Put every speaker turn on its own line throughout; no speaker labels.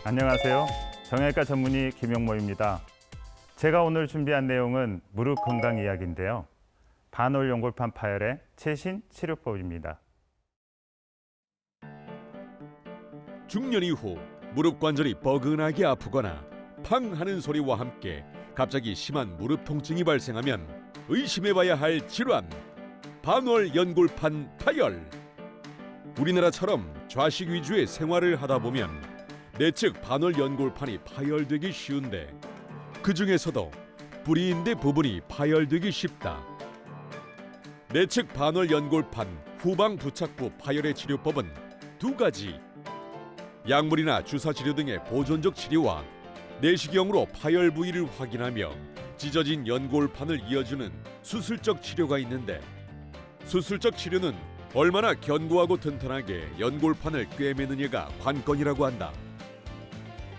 안녕하세요. 정형외과 전문의 김용모입니다. 제가 오늘 준비한 내용은 무릎 건강 이야기인데요. 반월 연골판 파열의 최신 치료법입니다.
중년 이후 무릎 관절이 뻐근하게 아프거나 팡 하는 소리와 함께 갑자기 심한 무릎 통증이 발생하면 의심해봐야 할 질환, 반월 연골판 파열. 우리나라처럼 좌식 위주의 생활을 하다 보면 내측 반월 연골판이 파열되기 쉬운데 그 중에서도 뿌리인대 부분이 파열되기 쉽다. 내측 반월 연골판 후방 부착부 파열의 치료법은 두 가지. 약물이나 주사 치료 등의 보존적 치료와 내시경으로 파열 부위를 확인하며 찢어진 연골판을 이어주는 수술적 치료가 있는데, 수술적 치료는 얼마나 견고하고 튼튼하게 연골판을 꿰매느냐가 관건이라고 한다.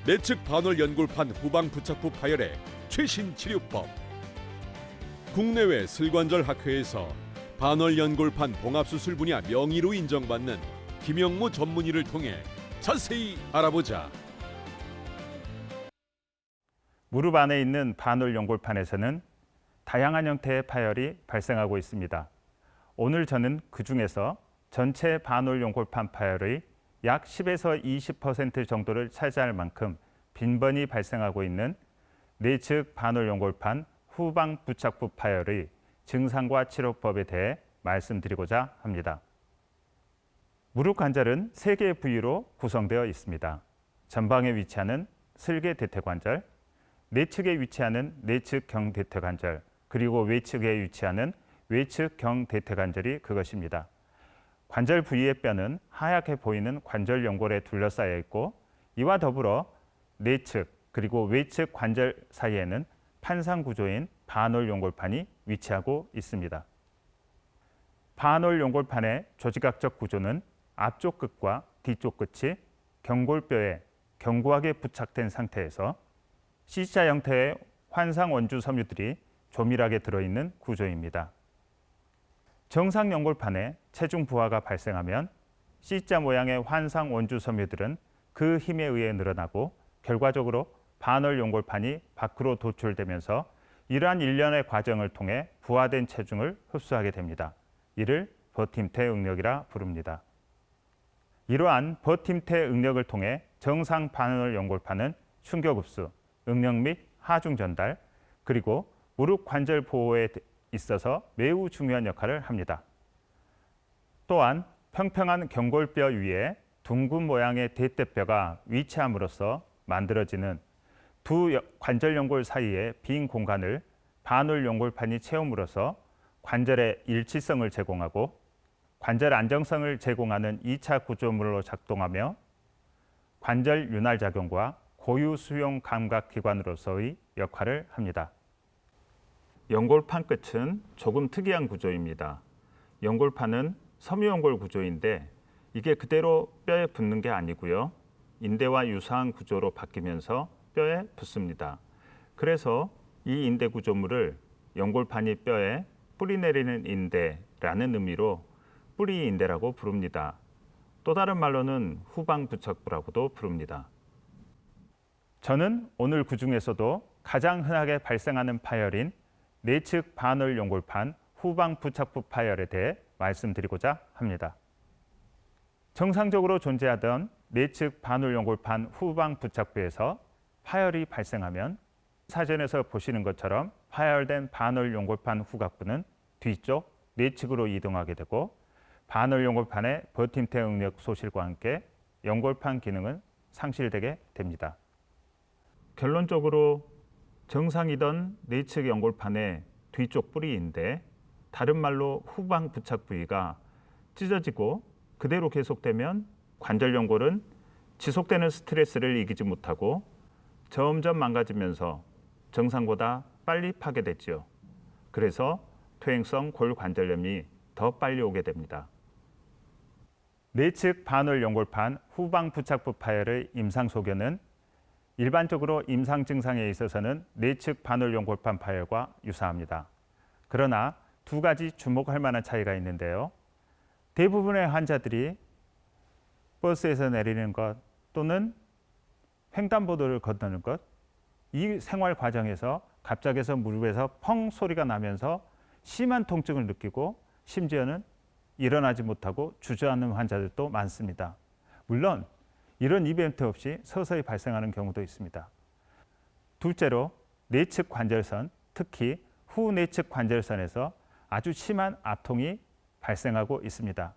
내측 반월 연골판 후방 부착부 파열의 최신 치료법. 국내외 슬관절 학회에서 반월 연골판 봉합수술 분야 명의로 인정받는 김영모 전문의를 통해 자세히 알아보자.
무릎 안에 있는 반월 연골판에서는 다양한 형태의 파열이 발생하고 있습니다. 오늘 저는 그 중에서 전체 반월 연골판 파열의 약 10에서 20% 정도를 차지할 만큼 빈번히 발생하고 있는 내측 반월 연골판 후방 부착부 파열의 증상과 치료법에 대해 말씀드리고자 합니다. 무릎 관절은 3개의 부위로 구성되어 있습니다. 전방에 위치하는 슬개 대퇴관절, 내측에 위치하는 내측 경대퇴관절, 그리고 외측에 위치하는 외측 경대퇴관절이 그것입니다. 관절 부위의 뼈는 하얗게 보이는 관절 연골에 둘러싸여 있고, 이와 더불어 내측 그리고 외측 관절 사이에는 판상 구조인 반월 연골판이 위치하고 있습니다. 반월 연골판의 조직학적 구조는 앞쪽 끝과 뒤쪽 끝이 경골뼈에 견고하게 부착된 상태에서 C자 형태의 환상 원주 섬유들이 조밀하게 들어있는 구조입니다. 정상 연골판에 체중 부하가 발생하면 C자 모양의 환상 원주 섬유들은 그 힘에 의해 늘어나고 결과적으로 반월 연골판이 밖으로 도출되면서 이러한 일련의 과정을 통해 부하된 체중을 흡수하게 됩니다. 이를 버팀태 응력이라 부릅니다. 이러한 버팀태 응력을 통해 정상 반월 연골판은 충격 흡수, 응력 및 하중 전달, 그리고 무릎 관절 보호에 있어서 매우 중요한 역할을 합니다. 또한 평평한 경골뼈 위에 둥근 모양의 대퇴뼈가 위치함으로써 만들어지는 두 관절 연골 사이의 빈 공간을 반월 연골판이 채움으로써 관절의 일치성을 제공하고 관절 안정성을 제공하는 2차 구조물로 작동하며 관절 윤활 작용과 고유 수용 감각 기관으로서의 역할을 합니다. 연골판 끝은 조금 특이한 구조입니다. 연골판은 섬유연골 구조인데 이게 그대로 뼈에 붙는 게 아니고요. 인대와 유사한 구조로 바뀌면서 뼈에 붙습니다. 그래서 이 인대 구조물을 연골판이 뼈에 뿌리 내리는 인대라는 의미로 뿌리 인대라고 부릅니다. 또 다른 말로는 후방 부착부라고도 부릅니다. 저는 오늘 그 중에서도 가장 흔하게 발생하는 파열인 내측 반월 연골판 후방 부착부 파열에 대해 말씀드리고자 합니다. 정상적으로 존재하던 내측 반월 연골판 후방 부착부에서 파열이 발생하면 사진에서 보시는 것처럼 파열된 반월 연골판 후각부는 뒤쪽 내측으로 이동하게 되고 반월 연골판의 버팀태 응력 소실과 함께 연골판 기능은 상실되게 됩니다. 결론적으로 정상이던 내측 연골판의 뒤쪽 뿌리인데 다른 말로 후방 부착 부위가 찢어지고 그대로 계속되면 관절 연골은 지속되는 스트레스를 이기지 못하고 점점 망가지면서 정상보다 빨리 파괴됐죠. 그래서 퇴행성 골관절염이 더 빨리 오게 됩니다. 내측 반월 연골판 후방 부착부 파열의 임상 소견은 일반적으로 임상 증상에 있어서는 내측 반월 연골판 파열과 유사합니다. 그러나 두 가지 주목할 만한 차이가 있는데요. 대부분의 환자들이 버스에서 내리는 것 또는 횡단보도를 건너는 것, 이 생활 과정에서 갑자기서 무릎에서 펑 소리가 나면서 심한 통증을 느끼고 심지어는 일어나지 못하고 주저앉는 환자들도 많습니다. 물론 이런 이벤트 없이 서서히 발생하는 경우도 있습니다. 둘째로 내측 관절선, 특히 후 내측 관절선에서 아주 심한 압통이 발생하고 있습니다.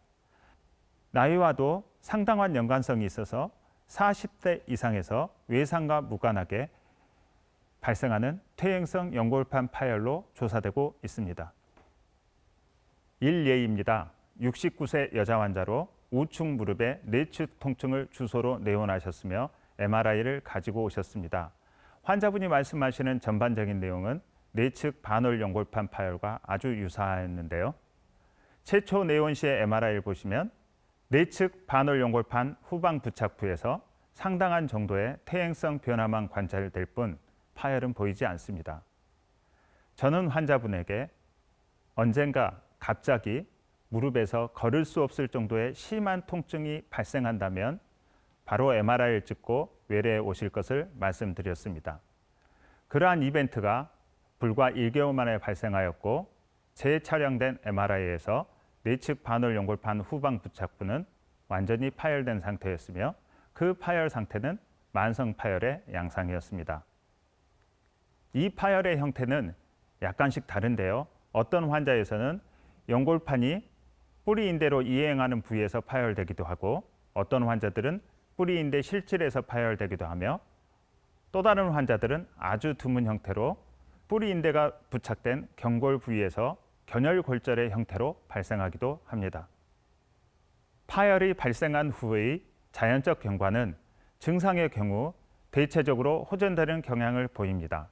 나이와도 상당한 연관성이 있어서 40대 이상에서 외상과 무관하게 발생하는 퇴행성 연골판 파열로 조사되고 있습니다. 일예입니다. 69세 여자 환자로 우측 무릎에 내측 통증을 주소로 내원하셨으며 MRI를 가지고 오셨습니다. 환자분이 말씀하시는 전반적인 내용은 내측 반월 연골판 파열과 아주 유사했는데요. 최초 내원 시의 MRI를 보시면 내측 반월 연골판 후방 부착부에서 상당한 정도의 퇴행성 변화만 관찰될 뿐 파열은 보이지 않습니다. 저는 환자분에게 언젠가 갑자기 무릎에서 걸을 수 없을 정도의 심한 통증이 발생한다면 바로 MRI를 찍고 외래에 오실 것을 말씀드렸습니다. 그러한 이벤트가 불과 1개월 만에 발생하였고 재촬영된 MRI에서 내측 반월 연골판 후방 부착부는 완전히 파열된 상태였으며 그 파열 상태는 만성 파열의 양상이었습니다. 이 파열의 형태는 약간씩 다른데요. 어떤 환자에서는 연골판이 뿌리인대로 이행하는 부위에서 파열되기도 하고 어떤 환자들은 뿌리인대 실질에서 파열되기도 하며 또 다른 환자들은 아주 드문 형태로 뿌리인대가 부착된 경골 부위에서 견열골절의 형태로 발생하기도 합니다. 파열이 발생한 후의 자연적 경과는 증상의 경우 대체적으로 호전되는 경향을 보입니다.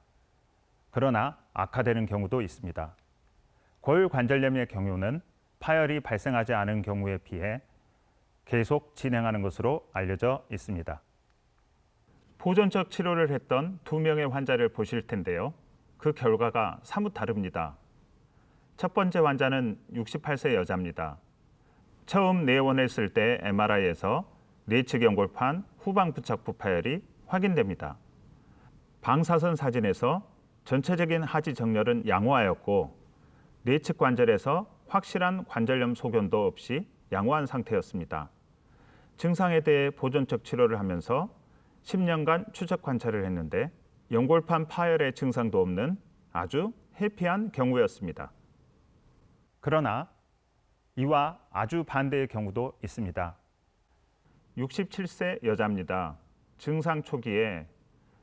그러나 악화되는 경우도 있습니다. 골관절염의 경우는 파열이 발생하지 않은 경우에 비해 계속 진행하는 것으로 알려져 있습니다. 보존적 치료를 했던 2명의 환자를 보실 텐데요. 그 결과가 사뭇 다릅니다. 첫 번째 환자는 68세 여자입니다. 처음 내원했을 때 MRI에서 내측 연골판 후방 부착부 파열이 확인됩니다. 방사선 사진에서 전체적인 하지 정렬은 양호하였고 내측 관절에서 확실한 관절염 소견도 없이 양호한 상태였습니다. 증상에 대해 보존적 치료를 하면서 10년간 추적 관찰을 했는데 연골판 파열의 증상도 없는 아주 해피한 경우였습니다. 그러나 이와 아주 반대의 경우도 있습니다. 67세 여자입니다. 증상 초기에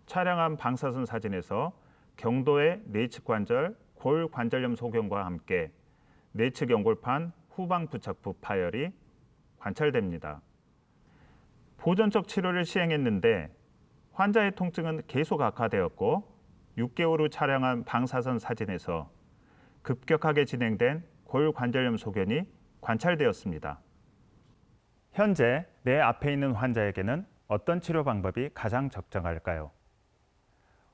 촬영한 방사선 사진에서 경도의 내측 관절, 골 관절염 소견과 함께 내측 연골판 후방 부착부 파열이 관찰됩니다. 보존적 치료를 시행했는데 환자의 통증은 계속 악화되었고 6개월 후 촬영한 방사선 사진에서 급격하게 진행된 골 관절염 소견이 관찰되었습니다. 현재 내 앞에 있는 환자에게는 어떤 치료 방법이 가장 적정할까요?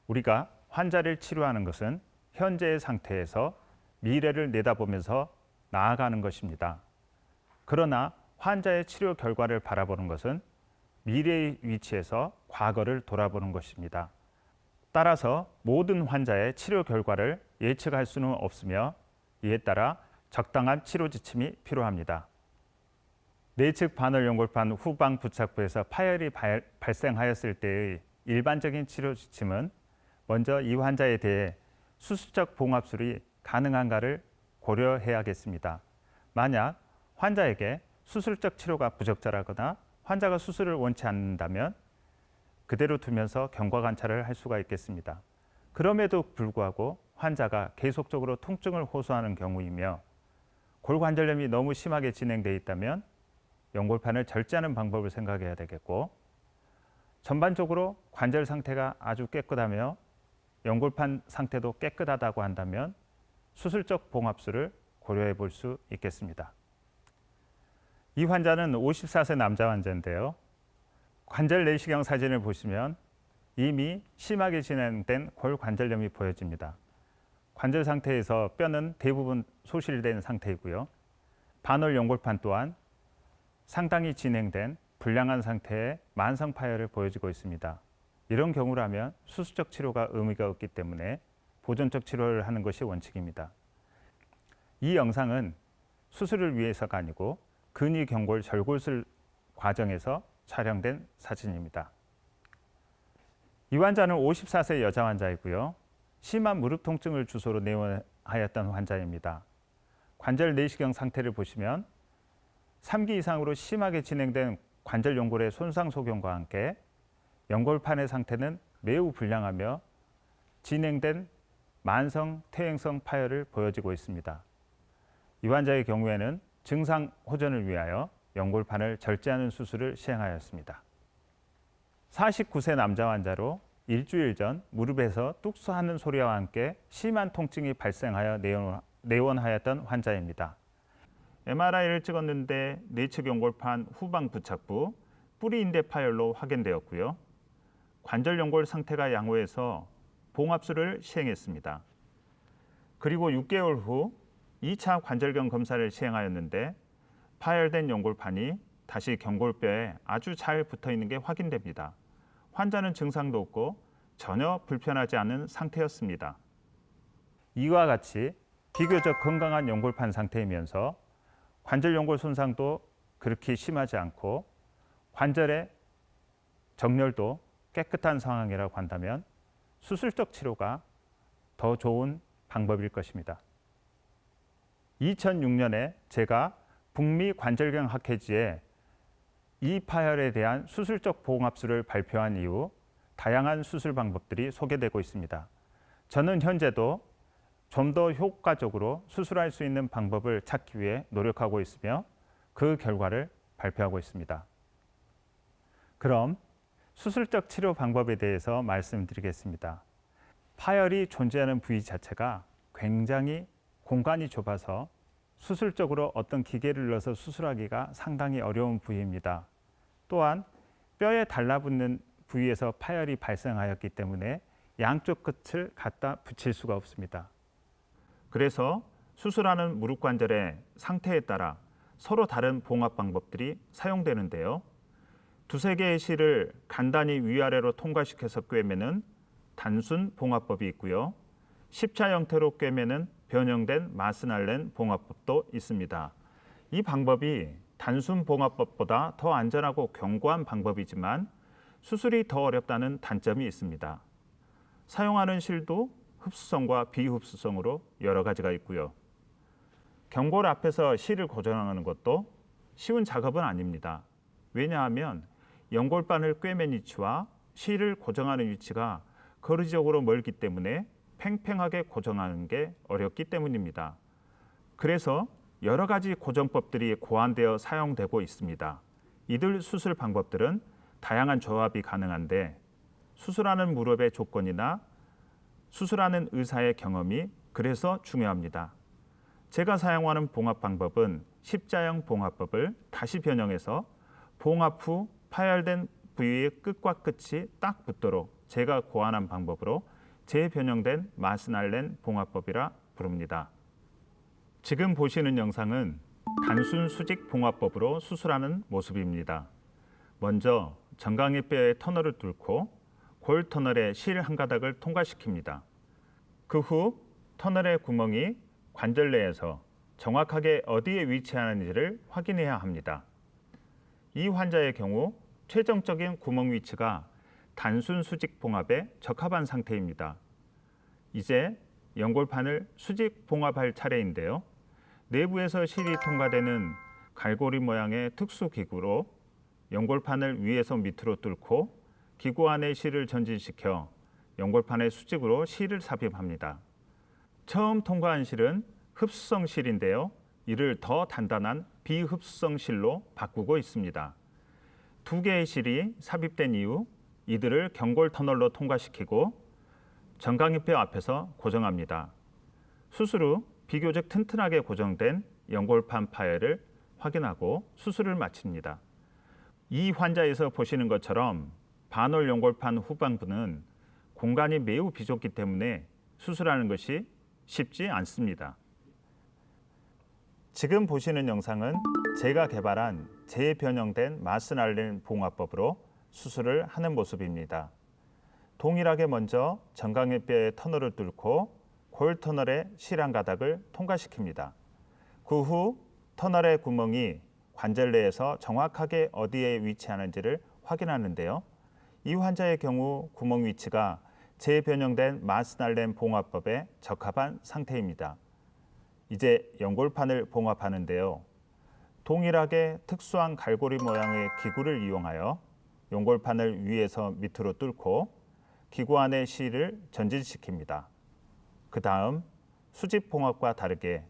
우리가 환자를 치료하는 것은 현재의 상태에서 미래를 내다보면서 나아가는 것입니다. 그러나 환자의 치료 결과를 바라보는 것은 미래의 위치에서 과거를 돌아보는 것입니다. 따라서 모든 환자의 치료 결과를 예측할 수는 없으며 이에 따라 적당한 치료 지침이 필요합니다. 내측 반월 연골판 후방 부착부에서 파열이 발생하였을 때의 일반적인 치료 지침은 먼저 이 환자에 대해 수술적 봉합술이 가능한가를 고려해야겠습니다. 만약 환자에게 수술적 치료가 부적절하거나 환자가 수술을 원치 않는다면 그대로 두면서 경과 관찰을 할 수가 있겠습니다. 그럼에도 불구하고 환자가 계속적으로 통증을 호소하는 경우이며 골관절염이 너무 심하게 진행되어 있다면 연골판을 절제하는 방법을 생각해야 되겠고 전반적으로 관절 상태가 아주 깨끗하며 연골판 상태도 깨끗하다고 한다면 수술적 봉합술을 고려해 볼 수 있겠습니다. 이 환자는 54세 남자 환자인데요. 관절 내시경 사진을 보시면 이미 심하게 진행된 골관절염이 보여집니다. 관절 상태에서 뼈는 대부분 소실된 상태이고요. 반월 연골판 또한 상당히 진행된 불량한 상태의 만성 파열을 보여주고 있습니다. 이런 경우라면 수술적 치료가 의미가 없기 때문에 보존적 치료를 하는 것이 원칙입니다. 이 영상은 수술을 위해서가 아니고 근위 경골 절골술 과정에서 촬영된 사진입니다. 이 환자는 54세 여자 환자이고요. 심한 무릎 통증을 주소로 내원하였던 환자입니다. 관절 내시경 상태를 보시면 3기 이상으로 심하게 진행된 관절 연골의 손상 소견과 함께 연골판의 상태는 매우 불량하며 진행된 만성 퇴행성 파열을 보여지고 있습니다. 이 환자의 경우에는 증상 호전을 위하여 연골판을 절제하는 수술을 시행하였습니다. 49세 남자 환자로 일주일 전 무릎에서 뚝수하는 소리와 함께 심한 통증이 발생하여 내원하였던 환자입니다. MRI를 찍었는데 내측 연골판 후방 부착부 뿌리인대 파열로 확인되었고요. 관절 연골 상태가 양호해서 봉합술을 시행했습니다. 그리고 6개월 후 2차 관절경 검사를 시행하였는데 파열된 연골판이 다시 경골뼈에 아주 잘 붙어 있는 게 확인됩니다. 환자는 증상도 없고 전혀 불편하지 않은 상태였습니다. 이와 같이 비교적 건강한 연골판 상태이면서 관절 연골 손상도 그렇게 심하지 않고 관절의 정렬도 깨끗한 상황이라고 한다면 수술적 치료가 더 좋은 방법일 것입니다. 2006년에 제가 북미 관절경 학회지에 이 파열에 대한 수술적 봉합술을 발표한 이후 다양한 수술 방법들이 소개되고 있습니다. 저는 현재도 좀 더 효과적으로 수술할 수 있는 방법을 찾기 위해 노력하고 있으며 그 결과를 발표하고 있습니다. 그럼 수술적 치료 방법에 대해서 말씀드리겠습니다. 파열이 존재하는 부위 자체가 굉장히 공간이 좁아서 수술적으로 어떤 기계를 넣어서 수술하기가 상당히 어려운 부위입니다. 또한 뼈에 달라붙는 부위에서 파열이 발생하였기 때문에 양쪽 끝을 갖다 붙일 수가 없습니다. 그래서 수술하는 무릎 관절의 상태에 따라 서로 다른 봉합 방법들이 사용되는데요. 두세 개의 실을 간단히 위아래로 통과시켜서 꿰매는 단순 봉합법이 있고요. 십자 형태로 꿰매는 변형된 마스날렌 봉합법도 있습니다. 이 방법이 단순 봉합법보다 더 안전하고 견고한 방법이지만 수술이 더 어렵다는 단점이 있습니다. 사용하는 실도 흡수성과 비흡수성으로 여러 가지가 있고요. 경골 앞에서 실을 고정하는 것도 쉬운 작업은 아닙니다. 왜냐하면 연골반을 꿰맨 위치와 실을 고정하는 위치가 거리적으로 멀기 때문에 팽팽하게 고정하는 게 어렵기 때문입니다. 그래서 여러 가지 고정법들이 고안되어 사용되고 있습니다. 이들 수술 방법들은 다양한 조합이 가능한데 수술하는 무릎의 조건이나 수술하는 의사의 경험이 그래서 중요합니다. 제가 사용하는 봉합 방법은 십자형 봉합법을 다시 변형해서 봉합 후 파열된 부위의 끝과 끝이 딱 붙도록 제가 고안한 방법으로 재변형된 마스날렌 봉합법이라 부릅니다. 지금 보시는 영상은 단순 수직 봉합법으로 수술하는 모습입니다. 먼저 정강이 뼈의 터널을 뚫고 골 터널에 실 한 가닥을 통과시킵니다. 그 후 터널의 구멍이 관절 내에서 정확하게 어디에 위치하는지를 확인해야 합니다. 이 환자의 경우 최종적인 구멍 위치가 단순 수직 봉합에 적합한 상태입니다. 이제 연골판을 수직 봉합할 차례인데요. 내부에서 실이 통과되는 갈고리 모양의 특수 기구로 연골판을 위에서 밑으로 뚫고 기구 안에 실을 전진시켜 연골판의 수직으로 실을 삽입합니다. 처음 통과한 실은 흡수성 실인데요. 이를 더 단단한 비흡수성 실로 바꾸고 있습니다. 두 개의 실이 삽입된 이후 이들을 경골 터널로 통과시키고 정강이뼈 앞에서 고정합니다. 수술 후 비교적 튼튼하게 고정된 연골판 파열을 확인하고 수술을 마칩니다. 이 환자에서 보시는 것처럼 반월 연골판 후방부는 공간이 매우 비좁기 때문에 수술하는 것이 쉽지 않습니다. 지금 보시는 영상은 제가 개발한 재변형된 마스날렌 봉합법으로 수술을 하는 모습입니다. 동일하게 먼저 정강이뼈의 터널을 뚫고 골 터널의 실안 가닥을 통과시킵니다. 그 후 터널의 구멍이 관절 내에서 정확하게 어디에 위치하는지를 확인하는데요. 이 환자의 경우 구멍 위치가 재변형된 마스날렌 봉합법에 적합한 상태입니다. 이제 연골판을 봉합하는데요. 동일하게 특수한 갈고리 모양의 기구를 이용하여 연골판을 위에서 밑으로 뚫고 기구 안의 실을 전진시킵니다. 그 다음 수직 봉합과 다르게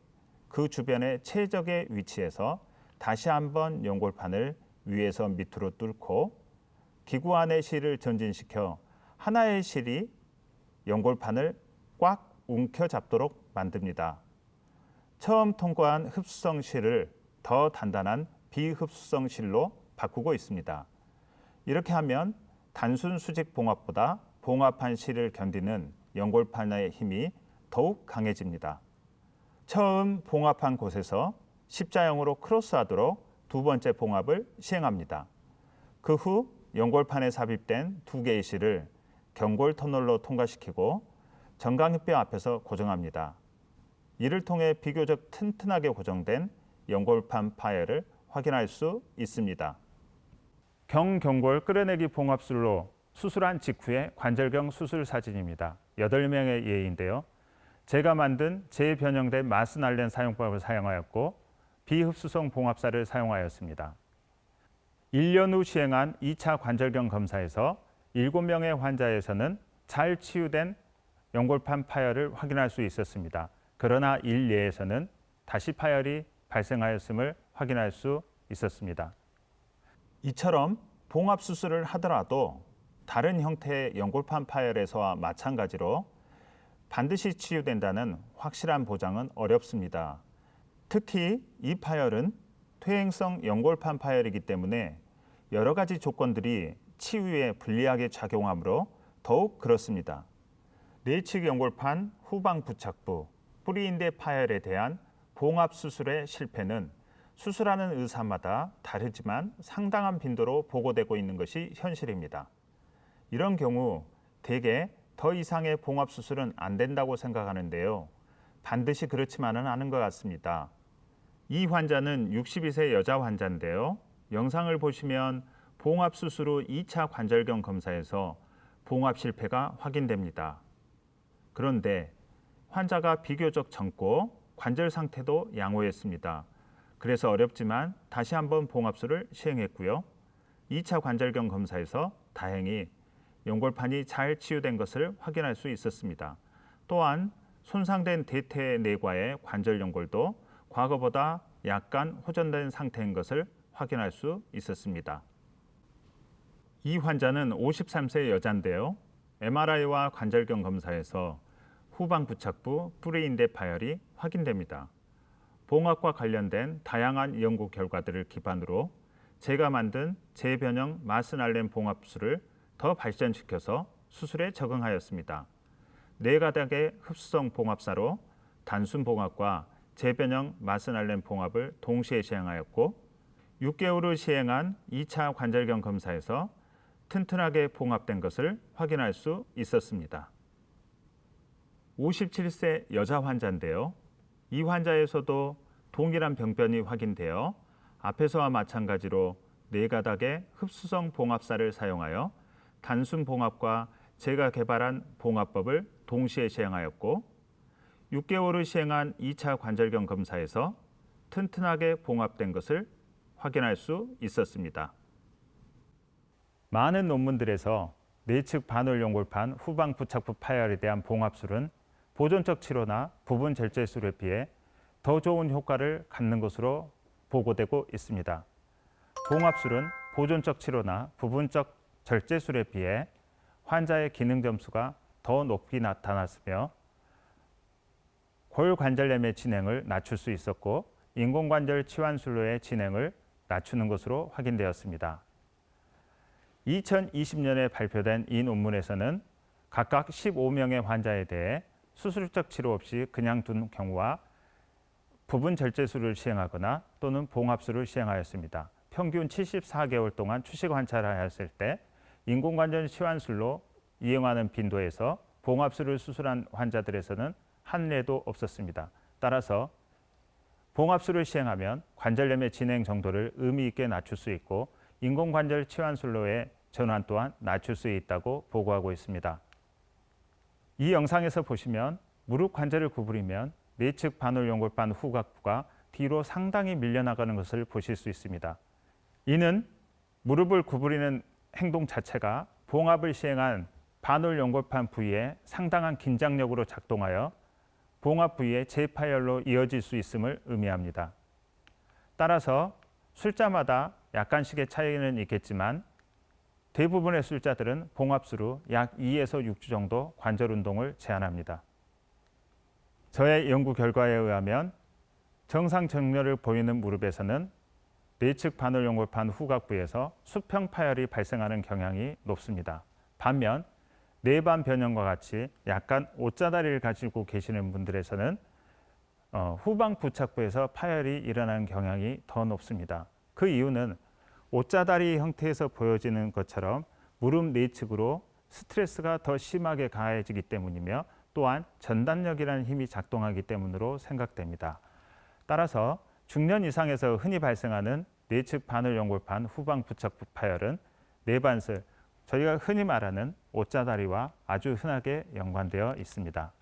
그 주변의 최적의 위치에서 다시 한번 연골판을 위에서 밑으로 뚫고 기구 안의 실을 전진시켜 하나의 실이 연골판을 꽉 움켜잡도록 만듭니다. 처음 통과한 흡수성 실을 더 단단한 비흡수성 실로 바꾸고 있습니다. 이렇게 하면 단순 수직 봉합보다 봉합한 실을 견디는 연골판의 힘이 더욱 강해집니다. 처음 봉합한 곳에서 십자형으로 크로스하도록 두 번째 봉합을 시행합니다. 그 후 연골판에 삽입된 두 개의 실을 경골 터널로 통과시키고 정강이뼈 앞에서 고정합니다. 이를 통해 비교적 튼튼하게 고정된 연골판 파열을 확인할 수 있습니다. 경골 끌어내기 봉합술로 수술한 직후의 관절경 수술 사진입니다. 8명의 예인데요. 제가 만든 재변형된 마스날렌 사용법을 사용하였고 비흡수성 봉합사를 사용하였습니다. 1년 후 시행한 2차 관절경 검사에서 7명의 환자에서는 잘 치유된 연골판 파열을 확인할 수 있었습니다. 그러나 일례에서는 다시 파열이 발생하였음을 확인할 수 있었습니다. 이처럼 봉합 수술을 하더라도 다른 형태의 연골판 파열에서와 마찬가지로 반드시 치유된다는 확실한 보장은 어렵습니다. 특히 이 파열은 퇴행성 연골판 파열이기 때문에 여러 가지 조건들이 치유에 불리하게 작용하므로 더욱 그렇습니다. 내측 연골판 후방 부착부, 뿌리인대 파열에 대한 봉합 수술의 실패는 수술하는 의사마다 다르지만 상당한 빈도로 보고되고 있는 것이 현실입니다. 이런 경우 대개 더 이상의 봉합 수술은 안 된다고 생각하는데요. 반드시 그렇지만은 않은 것 같습니다. 이 환자는 62세 여자 환자인데요. 영상을 보시면 봉합 수술 후 2차 관절경 검사에서 봉합 실패가 확인됩니다. 그런데 환자가 비교적 젊고 관절 상태도 양호했습니다. 그래서 어렵지만 다시 한번 봉합술을 시행했고요. 2차 관절경 검사에서 다행히 연골판이 잘 치유된 것을 확인할 수 있었습니다. 또한 손상된 대퇴 내과의 관절 연골도 과거보다 약간 호전된 상태인 것을 확인할 수 있었습니다. 이 환자는 53세 여자인데요. MRI와 관절경 검사에서 후방 부착부 뿌리인대 파열이 확인됩니다. 봉합과 관련된 다양한 연구 결과들을 기반으로 제가 만든 재변형 마스날렌 봉합술을 더 발전시켜서 수술에 적응하였습니다. 4가닥의 흡수성 봉합사로 단순 봉합과 재변형 마스날렌 봉합을 동시에 시행하였고 6개월 후 시행한 2차 관절경 검사에서 튼튼하게 봉합된 것을 확인할 수 있었습니다. 57세 여자 환자인데요. 이 환자에서도 동일한 병변이 확인되어 앞에서와 마찬가지로 4가닥의 흡수성 봉합사를 사용하여 단순 봉합과 제가 개발한 봉합법을 동시에 시행하였고 6개월 후 시행한 2차 관절경 검사에서 튼튼하게 봉합된 것을 확인할 수 있었습니다. 많은 논문들에서 내측 반월 연골판 후방 부착부 파열에 대한 봉합술은 보존적 치료나 부분 절제술에 비해 더 좋은 효과를 갖는 것으로 보고되고 있습니다. 봉합술은 보존적 치료나 부분적 절제술에 비해 환자의 기능 점수가 더 높이 나타났으며 골관절염의 진행을 낮출 수 있었고 인공관절 치환술로의 진행을 낮추는 것으로 확인되었습니다. 2020년에 발표된 이 논문에서는 각각 15명의 환자에 대해 수술적 치료 없이 그냥 둔 경우와 부분 절제술을 시행하거나 또는 봉합술을 시행하였습니다. 평균 74개월 동안 추식 관찰을 하였을 때 인공관절 치환술로 이용하는 빈도에서 봉합술을 수술한 환자들에서는 한例도 없었습니다. 따라서 봉합술을 시행하면 관절염의 진행 정도를 의미 있게 낮출 수 있고 인공관절 치환술로의 전환 또한 낮출 수 있다고 보고하고 있습니다. 이 영상에서 보시면 무릎 관절을 구부리면 내측 반월연골판 후각부가 뒤로 상당히 밀려나가는 것을 보실 수 있습니다. 이는 무릎을 구부리는 행동 자체가 봉합을 시행한 반월연골판 부위에 상당한 긴장력으로 작동하여 봉합 부위의 재파열로 이어질 수 있음을 의미합니다. 따라서 술자마다 약간씩의 차이는 있겠지만 대부분의 술자들은 봉합술 후 약 2에서 6주 정도 관절 운동을 제한합니다. 저의 연구 결과에 의하면 정상 정렬을 보이는 무릎에서는 내측 반월연골판 후각부에서 수평 파열이 발생하는 경향이 높습니다. 반면 내반 변형과 같이 약간 옷자다리를 가지고 계시는 분들에서는 후방 부착부에서 파열이 일어나는 경향이 더 높습니다. 그 이유는 옷자다리 형태에서 보여지는 것처럼 무릎 내측으로 스트레스가 더 심하게 가해지기 때문이며 또한 전단력이라는 힘이 작동하기 때문으로 생각됩니다. 따라서 중년 이상에서 흔히 발생하는 내측 반월연골판 후방 부착부 파열은 내반슬, 저희가 흔히 말하는 옷자다리와 아주 흔하게 연관되어 있습니다.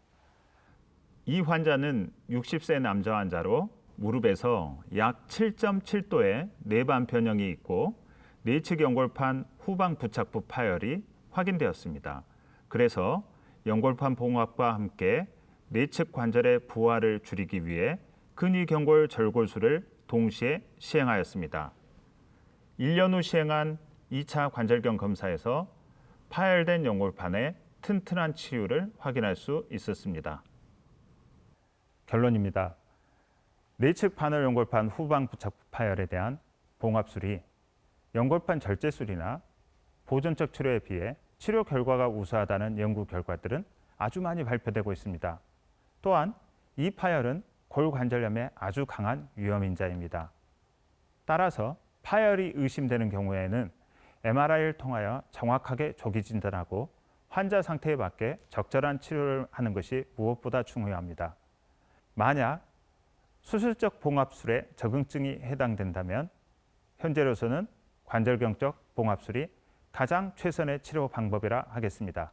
이 환자는 60세 남자 환자로 무릎에서 약 7.7도의 내반 변형이 있고 내측 연골판 후방 부착부 파열이 확인되었습니다. 그래서 연골판 봉합과 함께 내측 관절의 부하를 줄이기 위해 근위경골 절골술을 동시에 시행하였습니다. 1년 후 시행한 2차 관절경 검사에서 파열된 연골판의 튼튼한 치유를 확인할 수 있었습니다. 결론입니다. 내측 반월연골판 후방 부착부 파열에 대한 봉합술이 연골판 절제술이나 보존적 치료에 비해 치료 결과가 우수하다는 연구 결과들은 아주 많이 발표되고 있습니다. 또한 이 파열은 골관절염에 아주 강한 위험인자입니다. 따라서 파열이 의심되는 경우에는 MRI를 통하여 정확하게 조기 진단하고 환자 상태에 맞게 적절한 치료를 하는 것이 무엇보다 중요합니다. 만약 수술적 봉합술에 적응증이 해당된다면 현재로서는 관절경적 봉합술이 가장 최선의 치료 방법이라 하겠습니다.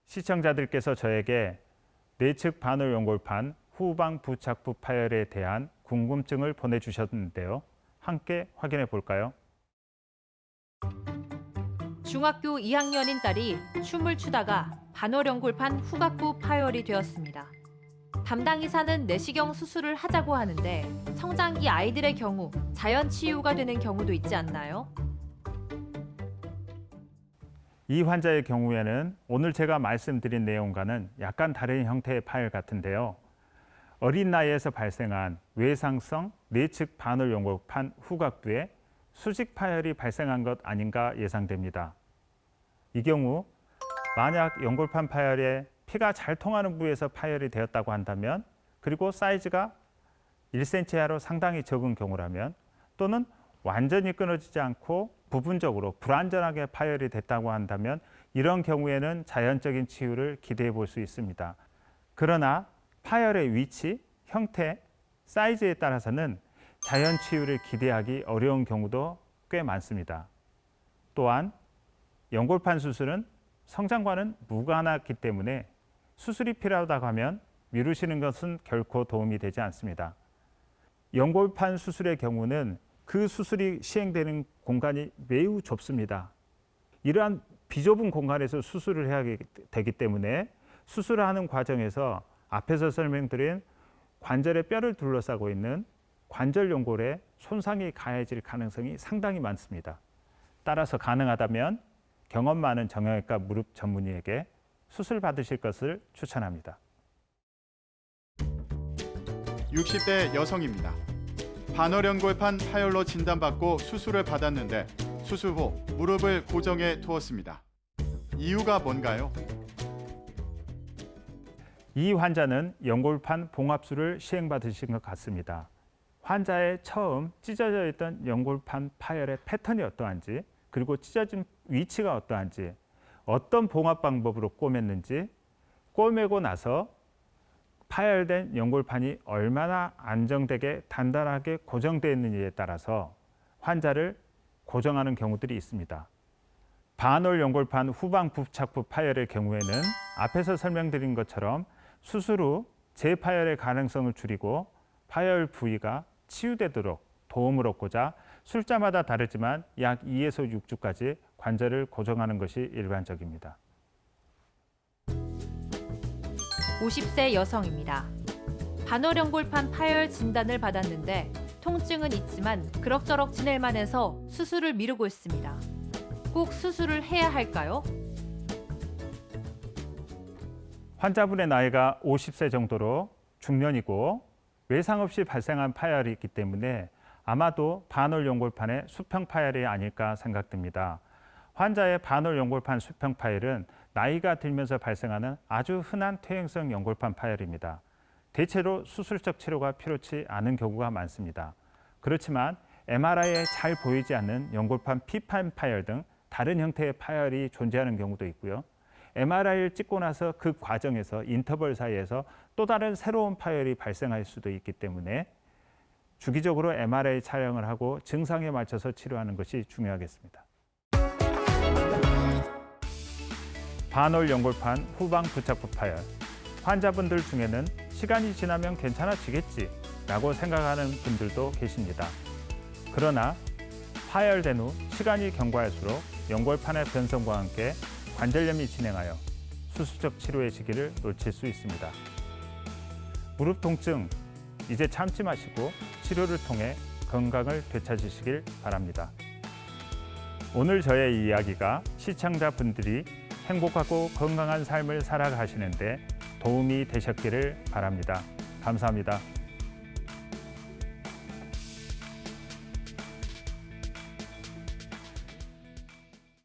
시청자들께서 저에게 내측 반월연골판 후방 부착부 파열에 대한 궁금증을 보내주셨는데요. 함께 확인해 볼까요?
중학교 2학년인 딸이 춤을 추다가 반월연골판 후각부 파열이 되었습니다. 담당 의사는 내시경 수술을 하자고 하는데 성장기 아이들의 경우 자연 치유가 되는 경우도 있지 않나요?
이 환자의 경우에는 오늘 제가 말씀드린 내용과는 약간 다른 형태의 파열 같은데요. 어린 나이에서 발생한 외상성 내측 반월연골판 후각부에 수직 파열이 발생한 것 아닌가 예상됩니다. 이 경우 만약 연골판 파열에 피가 잘 통하는 부위에서 파열이 되었다고 한다면 그리고 사이즈가 1cm 이하로 상당히 적은 경우라면 또는 완전히 끊어지지 않고 부분적으로 불완전하게 파열이 됐다고 한다면 이런 경우에는 자연적인 치유를 기대해 볼 수 있습니다. 그러나 파열의 위치, 형태, 사이즈에 따라서는 자연 치유를 기대하기 어려운 경우도 꽤 많습니다. 또한 연골판 수술은 성장과는 무관하기 때문에 수술이 필요하다고 하면 미루시는 것은 결코 도움이 되지 않습니다. 연골판 수술의 경우는 그 수술이 시행되는 공간이 매우 좁습니다. 이러한 비좁은 공간에서 수술을 해야 되기 때문에 수술을 하는 과정에서 앞에서 설명드린 관절의 뼈를 둘러싸고 있는 관절 연골에 손상이 가해질 가능성이 상당히 많습니다. 따라서 가능하다면 경험 많은 정형외과 무릎 전문의에게 수술 받으실 것을 추천합니다.
60대 여성입니다. 반월연골판 파열로 진단받고 수술을 받았는데 수술 후 무릎을 고정해 두었습니다. 이유가 뭔가요?
이 환자는 연골판 봉합술을 시행받으신 것 같습니다. 환자의 처음 찢어져 있던 연골판 파열의 패턴이 어떠한지, 그리고 찢어진 위치가 어떠한지, 어떤 봉합 방법으로 꿰맸는지, 꿰매고 나서 파열된 연골판이 얼마나 안정되게 단단하게 고정되어 있는지에 따라서 환자를 고정하는 경우들이 있습니다. 반월 연골판 후방 부착부 파열의 경우에는 앞에서 설명드린 것처럼 수술 후 재파열의 가능성을 줄이고 파열 부위가 치유되도록 도움을 얻고자 술자마다 다르지만 약 2에서 6주까지 관절을 고정하는 것이 일반적입니다.
50세 여성입니다. 반월연골판 파열 진단을 받았는데 통증은 있지만 그럭저럭 지낼만 해서 수술을 미루고 있습니다. 꼭 수술을 해야 할까요?
환자분의 나이가 50세 정도로 중년이고 외상 없이 발생한 파열이 있기 때문에 아마도 반월 연골판의 수평 파열이 아닐까 생각됩니다. 환자의 반월 연골판 수평 파열은 나이가 들면서 발생하는 아주 흔한 퇴행성 연골판 파열입니다. 대체로 수술적 치료가 필요치 않은 경우가 많습니다. 그렇지만 MRI에 잘 보이지 않는 연골판 P8 파열 등 다른 형태의 파열이 존재하는 경우도 있고요. MRI를 찍고 나서 그 과정에서 인터벌 사이에서 또 다른 새로운 파열이 발생할 수도 있기 때문에 주기적으로 MRI 촬영을 하고 증상에 맞춰서 치료하는 것이 중요하겠습니다. 반월 연골판 후방 부착부 파열. 환자분들 중에는 시간이 지나면 괜찮아지겠지라고 생각하는 분들도 계십니다. 그러나 파열된 후 시간이 경과할수록 연골판의 변성과 함께 관절염이 진행하여 수술적 치료의 시기를 놓칠 수 있습니다. 무릎 통증, 이제 참지 마시고 치료를 통해 건강을 되찾으시길 바랍니다. 오늘 저의 이야기가 시청자분들이 행복하고 건강한 삶을 살아가시는데 도움이 되셨기를 바랍니다. 감사합니다.